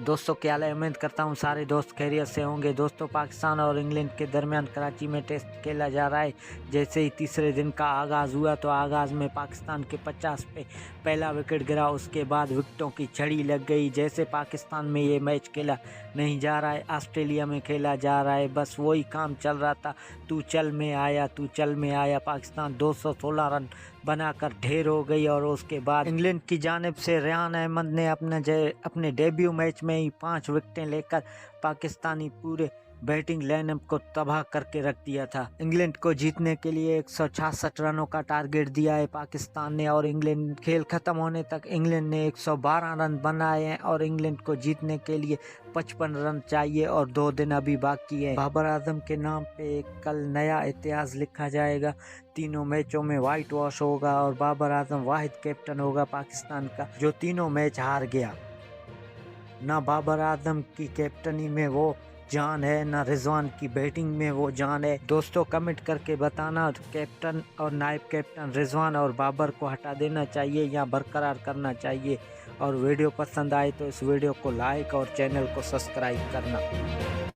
दोस्तों क्या हाल है। उम्मीद करता हूँ सारे दोस्त खैरियत से होंगे। दोस्तों पाकिस्तान और इंग्लैंड के दरमियान कराची में टेस्ट खेला जा रहा है। जैसे ही तीसरे दिन का आगाज़ हुआ तो आगाज़ में पाकिस्तान के 50 पे पहला विकेट गिरा। उसके बाद विकेटों की छड़ी लग गई। जैसे पाकिस्तान में ये मैच खेला नहीं जा रहा है, ऑस्ट्रेलिया में खेला जा रहा है। बस वही काम चल रहा था, तू चल में आया, तू चल में आया। पाकिस्तान 216 रन बनाकर ढेर हो गई। और उसके बाद इंग्लैंड की जानिब से रेहान अहमद ने अपने डेब्यू मैच में ही 5 विकेटें लेकर पाकिस्तानी पूरे बैटिंग लाइनअप को तबाह करके रख दिया था। इंग्लैंड को जीतने के लिए 166 रनों का टारगेट दिया है पाकिस्तान ने, और इंग्लैंड खेल खत्म होने तक इंग्लैंड ने 112 रन बनाए हैं और इंग्लैंड को जीतने के लिए 55 रन चाहिए और 2 दिन अभी बाकी है। बाबर आजम के नाम पे कल नया इतिहास लिखा जाएगा। तीनों मैचों में वाइट वॉश होगा और बाबर आजम वाहिद कैप्टन होगा पाकिस्तान का जो तीनों मैच हार गया। ना बाबर आजम की कैप्टनी में वो जान है, ना रिजवान की बैटिंग में वो जान है। दोस्तों कमेंट करके बताना, कैप्टन और नायब कैप्टन रिजवान और बाबर को हटा देना चाहिए या बरकरार करना चाहिए। और वीडियो पसंद आए तो इस वीडियो को लाइक और चैनल को सब्सक्राइब करना।